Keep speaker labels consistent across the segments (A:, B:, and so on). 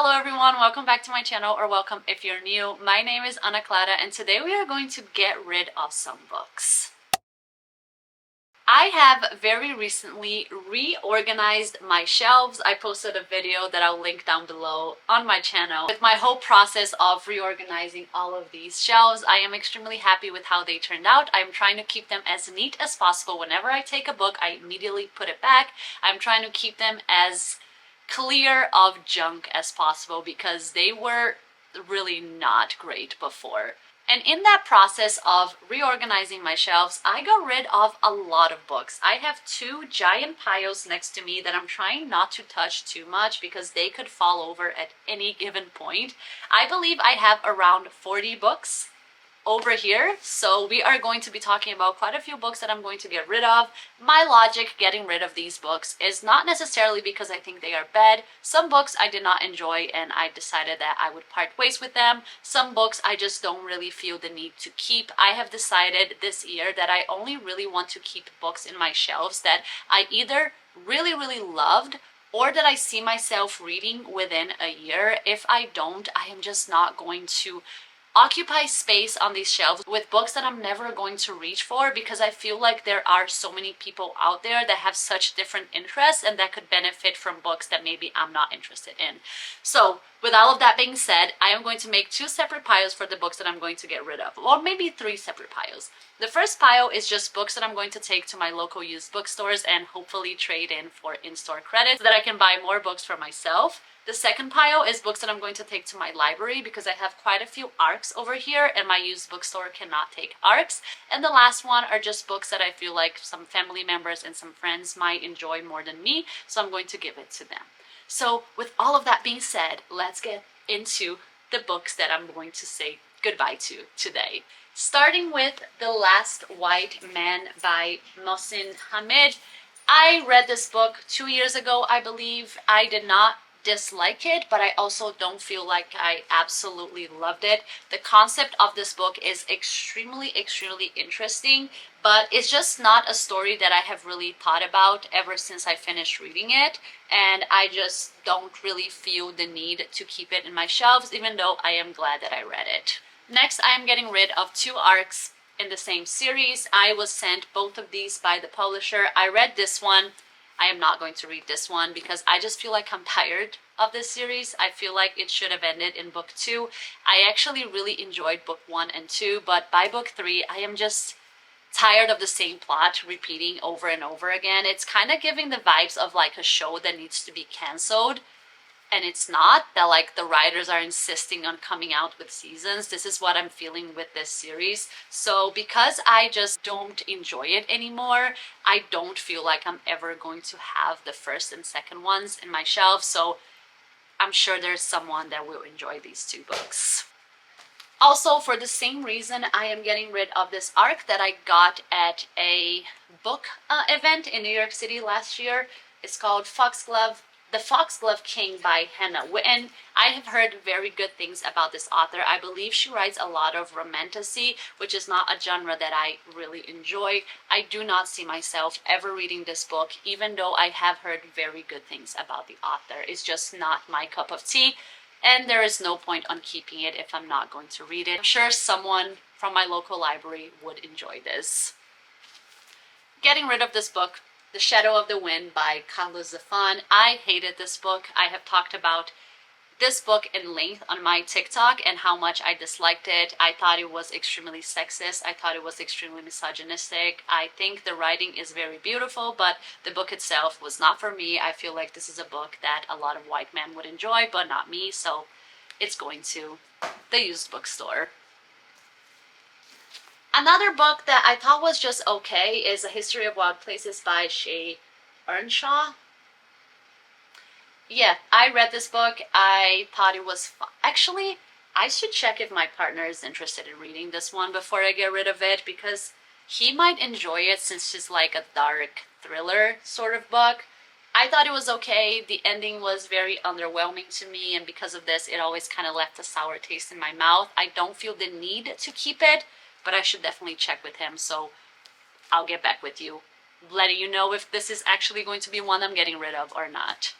A: Hello everyone, welcome back to my channel, or welcome if you're new. My name is Ana Clara and today we are going to get rid of some books. I have very recently reorganized my shelves. I posted a video that I'll link down below on my channel with my whole process of reorganizing all of these shelves. I am extremely happy with how they turned out. I'm trying to keep them as neat as possible. Whenever I take a book, I immediately put it back. I'm trying to keep them as clear of junk as possible because they were really not great before. And in that process of reorganizing my shelves, I got rid of a lot of books. I have two giant piles next to me that I'm trying not to touch too much because they could fall over at any given point. I believe I have around 40 books over here, so we are going to be talking about quite a few books that I'm going to get rid of. My logic getting rid of these books is not necessarily because I think they are bad. Some books I did not enjoy and I decided that I would part ways with them. Some books I just don't really feel the need to keep. I have decided this year that I only really want to keep books in my shelves that I either really loved or that I see myself reading within a year. If I don't, I am just not going to occupy space on these shelves with books that I'm never going to reach for, because I feel like there are so many people out there that have such different interests and that could benefit from books that maybe I'm not interested in. So with all of that being said, I am going to make two separate piles for the books that I'm going to get rid of, or maybe three separate piles. The first pile is just books that I'm going to take to my local used bookstores and hopefully trade in for in-store credits so that I can buy more books for myself. The second pile is books that I'm going to take to my library because I have quite a few ARCs over here and my used bookstore cannot take ARCs. And the last one are just books that I feel like some family members and some friends might enjoy more than me, so I'm going to give it to them. So with all of that being said, let's get into the books that I'm going to say goodbye to today. Starting with The Last White Man by Mohsin Hamid. I read this book 2 years ago, I believe. I did not dislike it, but I also don't feel like I absolutely loved it. The concept of this book is extremely interesting, but it's just not a story that I have really thought about ever since I finished reading it, and I just don't really feel the need to keep it in my shelves, even though I am glad that I read it. Next, I am getting rid of two ARCs in the same series. I was sent both of these by the publisher. I read this one. I am not going to read this one because I just feel like I'm tired of this series. I feel like it should have ended in book 2. I actually really enjoyed book 1 and 2, but by book 3, I am just tired of the same plot repeating over and over again. It's kind of giving the vibes of like a show that needs to be canceled, and it's not. That like the writers are insisting on coming out with seasons. This is what I'm feeling with this series. So because I just don't enjoy it anymore, I don't feel like I'm ever going to have the first and second ones in my shelf. So I'm sure there's someone that will enjoy these two books. Also, for the same reason, I am getting rid of this ARC that I got at a book event in New York City last year. It's called The Foxglove King by Hannah Witten. I have heard very good things about this author. I believe she writes a lot of romantasy, which is not a genre that I really enjoy. I do not see myself ever reading this book, even though I have heard very good things about the author. It's just not my cup of tea, and there is no point on keeping it if I'm not going to read it. I'm sure someone from my local library would enjoy this. Getting rid of this book, The Shadow of the Wind by Carlos Zafon. I hated this book. I have talked about this book in length on my TikTok and how much I disliked it. I thought it was extremely sexist. I thought it was extremely misogynistic. I think the writing is very beautiful, but the book itself was not for me. I feel like this is a book that a lot of white men would enjoy, but not me, so it's going to the used bookstore. Another book that I thought was just okay is A History of Wild Places by Shea Earnshaw. Yeah, I read this book. I thought it was fun. Actually, I should check if my partner is interested in reading this one before I get rid of it, because he might enjoy it since it's like a dark thriller sort of book. I thought it was okay. The ending was very underwhelming to me, and because of this, it always kind of left a sour taste in my mouth. I don't feel the need to keep it, but I should definitely check with him, so I'll get back with you, letting you know if this is actually going to be one I'm getting rid of or not.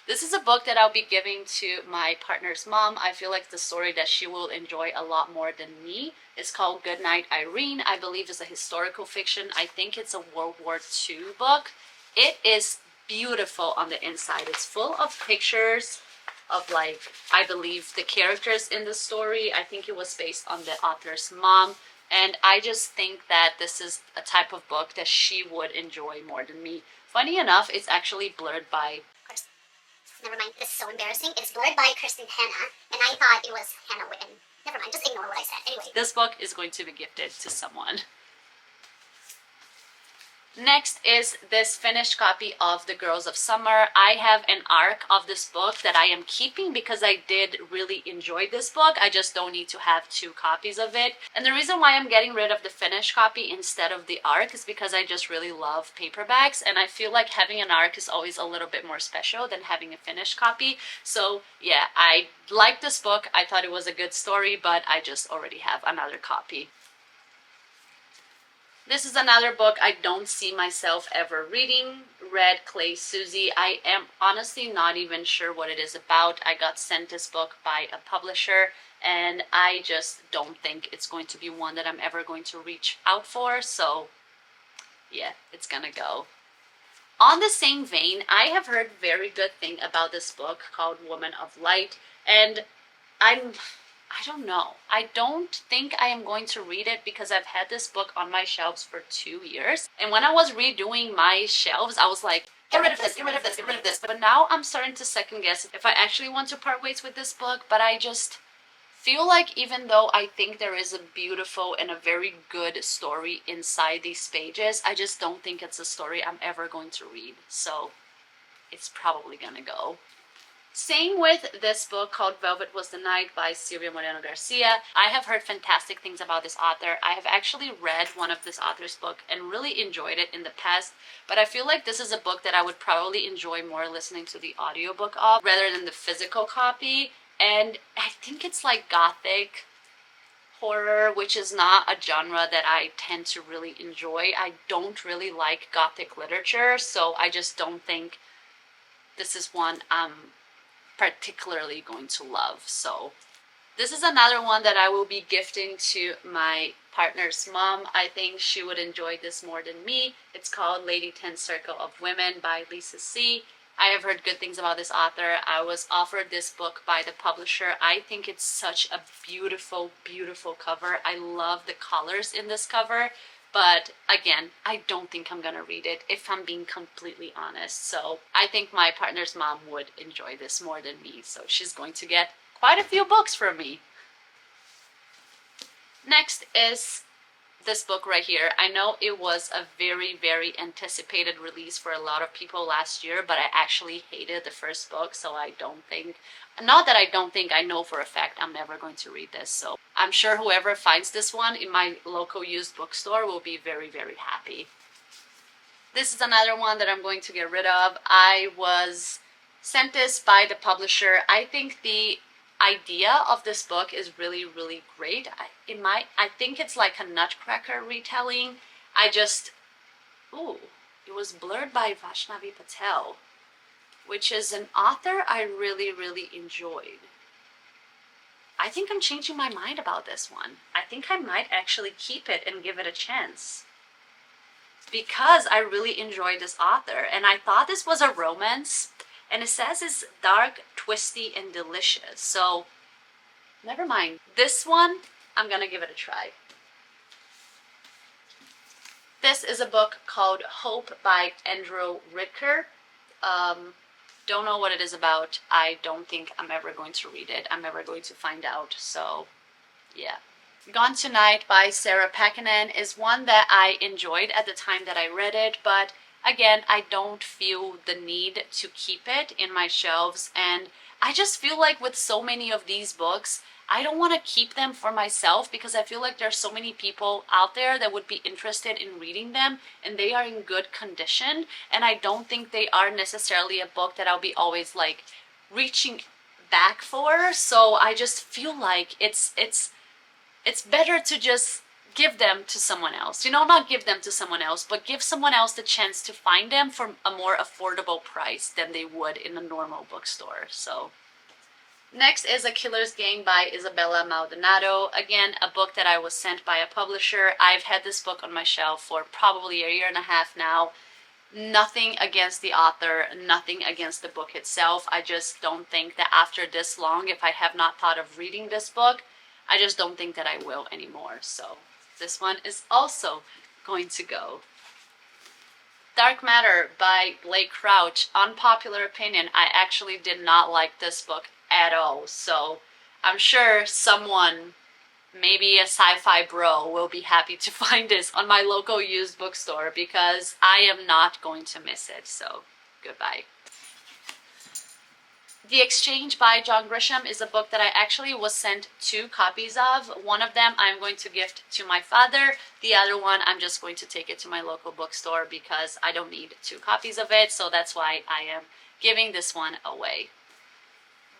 A: This is a book that I'll be giving to my partner's mom. I feel like the story that she will enjoy a lot more than me. It's called Goodnight, Irene. I believe it's a historical fiction. I think it's a World War II book. It is beautiful on the inside. It's full of pictures of, like, I believe the characters in the story. I think it was based on the author's mom. And I just think that this is a type of book that she would enjoy more than me. Funny enough, it's actually blurred by...
B: Never mind, this is so embarrassing. It's blurred by Kirsten Hanna, and I thought it was Hannah Witten. Never mind, just ignore what I said. Anyway.
A: This book is going to be gifted to someone. Next is this finished copy of The Girls of Summer. I have an arc of this book that I am keeping because I did really enjoy this book. I just don't need to have 2 copies of it. And the reason why I'm getting rid of the finished copy instead of the arc is because I just really love paperbacks, and I feel like having an arc is always a little bit more special than having a finished copy. So yeah, I like this book. I thought it was a good story, but I just already have another copy. This is another book I don't see myself ever reading. Read Clay Suzie. I am honestly not even sure what it is about. I got sent this book by a publisher, and I just don't think it's going to be one that I'm ever going to reach out for. So yeah, it's gonna go. On the same vein, I have heard very good thing about this book called Woman of Light, and I don't know. I don't think I am going to read it because I've had this book on my shelves for 2 years. And when I was redoing my shelves, I was like, get rid of this, get rid of this, get rid of this. But now I'm starting to second guess if I actually want to part ways with this book. But I just feel like even though I think there is a beautiful and a very good story inside these pages, I just don't think it's a story I'm ever going to read. So it's probably gonna go. Same with this book called Velvet Was the Night by Silvia Moreno Garcia. I have heard fantastic things about this author. I have actually read one of this author's book and really enjoyed it in the past, but I feel like this is a book that I would probably enjoy more listening to the audiobook of rather than the physical copy. And I think it's like gothic horror, which is not a genre that I tend to really enjoy. I don't really like gothic literature, so I just don't think this is one I'm particularly going to love. So this is another one that I will be gifting to my partner's mom. I think she would enjoy this more than me. It's called Lady 10 Circle of Women by Lisa C. I have heard good things about this author. I was offered this book by the publisher. I think it's such a beautiful, beautiful cover. I love the colors in this cover. But again, I don't think I'm gonna read it if I'm being completely honest. So I think my partner's mom would enjoy this more than me. So she's going to get quite a few books from me. Next is this book right here. I know it was a very, very anticipated release for a lot of people last year, but I actually hated the first book. So I don't think, not that I don't think, I know for a fact I'm never going to read this. So I'm sure whoever finds this one in my local used bookstore will be very, very happy. This is another one that I'm going to get rid of. I was sent this by the publisher. I think the idea of this book is really, really great. I think it's like a Nutcracker retelling. It was blurred by Vaishnavi Patel, which is an author I really, really enjoyed. I think I'm changing my mind about this one. I think I might actually keep it and give it a chance because I really enjoyed this author, and I thought this was a romance, and it says it's dark, twisty, and delicious. So never mind. This one, I'm gonna give it a try. This is a book called Hope by Andrew Ricker. Don't know what it is about. I don't think I'm ever going to read it. I'm never going to find out. So yeah. Gone Tonight by Sarah Packanen is one that I enjoyed at the time that I read it, but again, I don't feel the need to keep it in my shelves, and I just feel like with so many of these books, I don't want to keep them for myself because I feel like there's so many people out there that would be interested in reading them and they are in good condition, and I don't think they are necessarily a book that I'll be always like reaching back for. So I just feel like it's better to just give them to someone else. You know, not give them to someone else, but give someone else the chance to find them for a more affordable price than they would in a normal bookstore. So next is A Killer's Gang by Isabella Maldonado. Again, a book that I was sent by a publisher. I've had this book on my shelf for probably a year and a half now. Nothing against the author, nothing against the book itself. I just don't think that after this long, if I have not thought of reading this book, I just don't think that I will anymore. So this one is also going to go. Dark Matter by Blake Crouch. Unpopular opinion, I actually did not like this book at all. So I'm sure someone, maybe a sci-fi bro, will be happy to find this on my local used bookstore because I am not going to miss it. So goodbye. The Exchange by John Grisham is a book that I actually was sent 2 copies of. One of them I'm going to gift to my father. The other one I'm just going to take it to my local bookstore because I don't need 2 copies of it. So that's why I am giving this one away.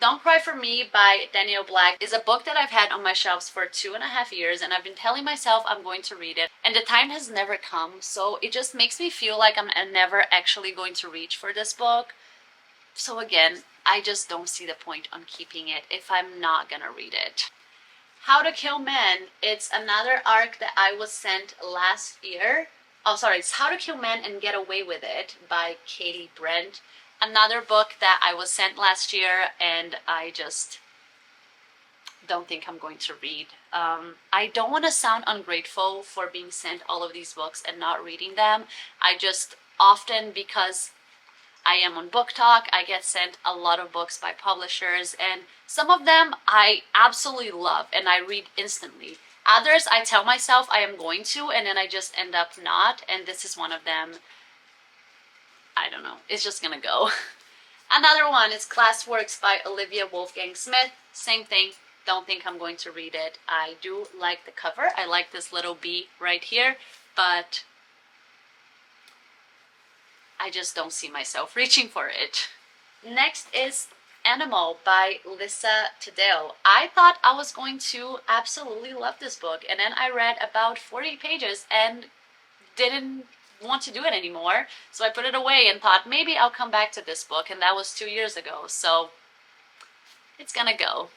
A: Don't Cry for Me by Daniel Black is a book that I've had on my shelves for 2.5 years, and I've been telling myself I'm going to read it, and the time has never come, so it just makes me feel like I'm never actually going to reach for this book. So again, I just don't see the point on keeping it if I'm not gonna read it. How to Kill Men, it's another arc that I was sent last year. Oh, sorry, it's How to Kill Men and Get Away with It by Katie Brent. Another book that I was sent last year and I just don't think I'm going to read. I don't want to sound ungrateful for being sent all of these books and not reading them. I just often, because I am on Book Talk, I get sent a lot of books by publishers, and some of them I absolutely love and I read instantly. Others I tell myself I am going to, and then I just end up not, and this is one of them. I don't know, it's just gonna go. Another one is Classworks by Olivia Wolfgang Smith. Same thing, don't think I'm going to read it. I do like the cover, I like this little bee right here, but I just don't see myself reaching for it. Next is Animal by Lisa Tadeo. I thought I was going to absolutely love this book, and then I read about 40 pages and didn't want to do it anymore, so I put it away and thought maybe I'll come back to this book, and that was 2 years ago, so it's gonna go.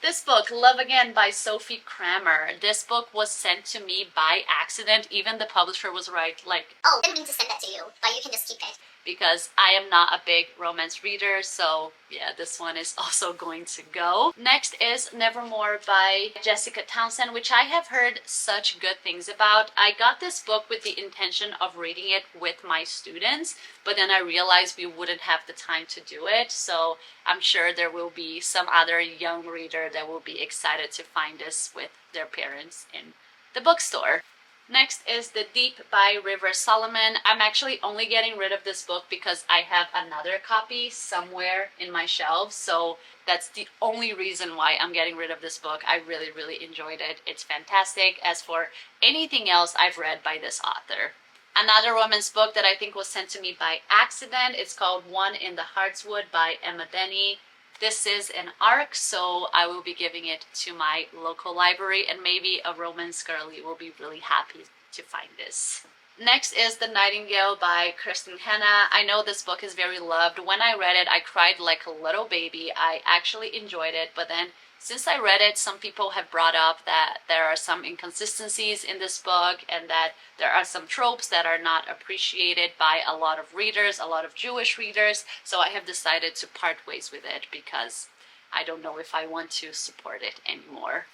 A: This book, Love Again by Sophie Kramer. This book was sent to me by accident. Even the publisher was right, like,
B: Oh, didn't mean to send that to you, but you can just keep it.
A: Because I am not a big romance reader, so yeah, this one is also going to go. Next is Nevermore by Jessica Townsend, which I have heard such good things about. I got this book with the intention of reading it with my students, but then I realized we wouldn't have the time to do it, so I'm sure there will be some other young reader that will be excited to find this with their parents in the bookstore. Next is The Deep by River Solomon. I'm actually only getting rid of this book because I have another copy somewhere in my shelves, so that's the only reason why I'm getting rid of this book. I really, really enjoyed it. It's fantastic. As for anything else I've read by this author. Another romance book that I think was sent to me by accident, it's called One in the Heartswood by Emma Denny. This is an ARC, so I will be giving it to my local library, and maybe a romance girly will be really happy to find this. Next is The Nightingale by Kristen Hanna. I know this book is very loved. When I read it, I cried like a little baby. I actually enjoyed it, but then since I read it, some people have brought up that there are some inconsistencies in this book and that there are some tropes that are not appreciated by a lot of readers, a lot of Jewish readers, so I have decided to part ways with it because I don't know if I want to support it anymore.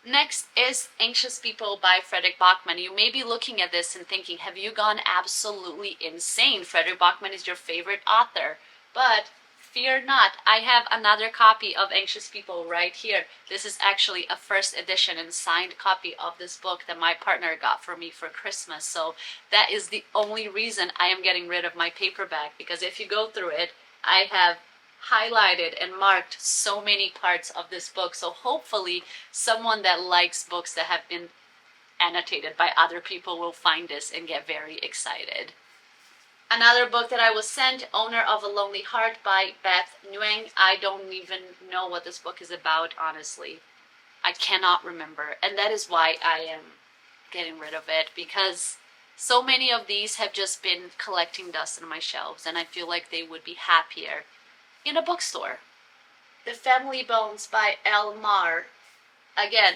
A: Next is Anxious People by Fredrik Backman. You may be looking at this and thinking, have you gone absolutely insane? Fredrik Backman is your favorite author, but fear not, I have another copy of Anxious People right here. This is actually a first edition and signed copy of this book that my partner got for me for Christmas. So that is the only reason I am getting rid of my paperback, because if you go through it, I have highlighted and marked so many parts of this book. So hopefully someone that likes books that have been annotated by other people will find this and get very excited. Another book that I was sent, Owner of a Lonely Heart by Beth Nguyen. I don't even know what this book is about, honestly. I cannot remember, and that is why I am getting rid of it because so many of these have just been collecting dust on my shelves, and I feel like they would be happier in a bookstore. The Family Bones by L. Mar. Again,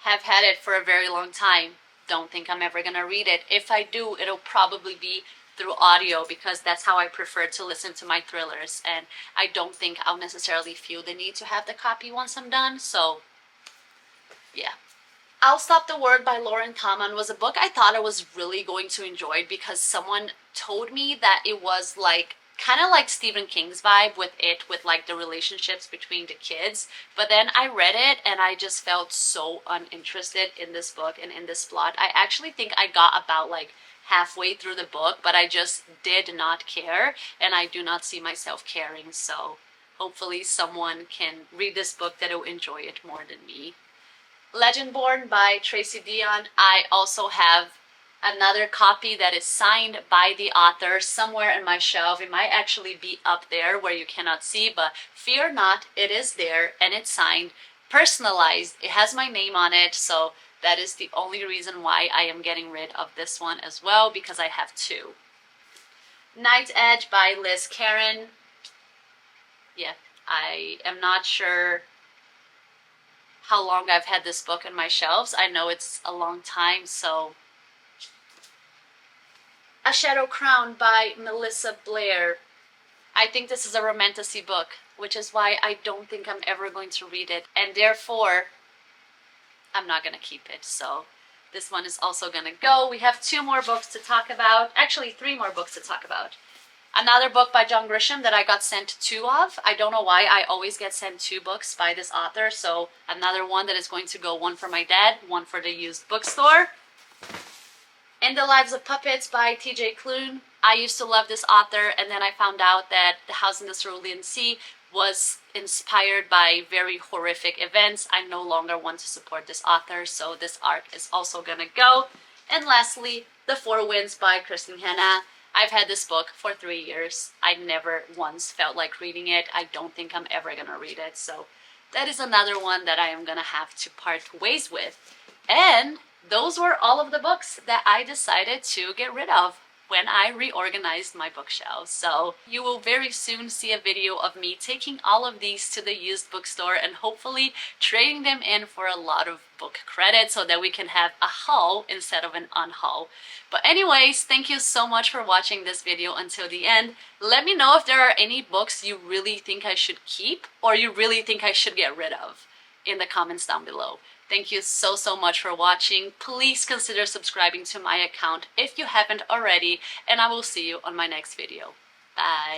A: have had it for a very long time. Don't think I'm ever gonna read it. If I do, it'll probably be through audio because that's how I prefer to listen to my thrillers, and I don't think I'll necessarily feel the need to have the copy once I'm done, so yeah. I'll Stop the Word by Lauren Kaman was a book I thought I was really going to enjoy because someone told me that it was like kind of like Stephen King's vibe with like the relationships between the kids. But then I read it and I just felt so uninterested in this book and in this plot. I actually think I got about like halfway through the book, but I just did not care, and I do not see myself caring. So hopefully someone can read this book that will enjoy it more than me. Legendborn by Tracy Dion. I also have another copy that is signed by the author somewhere in my shelf. It might actually be up there where you cannot see, but fear not, it is there and it's signed, personalized. It has my name on it, so that is the only reason why I am getting rid of this one as well, because I have two. Night's Edge by Liz Karen. Yeah, I am not sure how long I've had this book on my shelves. I know it's a long time, so. A Shadow Crown by Melissa Blair. I think this is a romantasy book, which is why I don't think I'm ever going to read it, and therefore I'm not going to keep it. So this one is also going to go. We have two more books to talk about. Actually, three more books to talk about. Another book by John Grisham that I got sent two of. I don't know why I always get sent two books by this author. So another one that is going to go, one for my dad, one for the used bookstore. In the Lives of Puppets by TJ Cloon. I used to love this author, and then I found out that The House in the Cerulean Sea was inspired by very horrific events. I no longer want to support this author, so this arc is also gonna go. And lastly, The Four Winds by Kristen Hanna. I've had this book for 3 years. I never once felt like reading it. I don't think I'm ever gonna read it, so that is another one that I am gonna have to part ways with. And those were all of the books that I decided to get rid of when I reorganized my bookshelves. So you will very soon see a video of me taking all of these to the used bookstore and hopefully trading them in for a lot of book credit so that we can have a haul instead of an unhaul. But anyways, thank you so much for watching this video until the end. Let me know if there are any books you really think I should keep or you really think I should get rid of in the comments down below. Thank you so much for watching. Please consider subscribing to my account if you haven't already, and I will see you on my next video. Bye.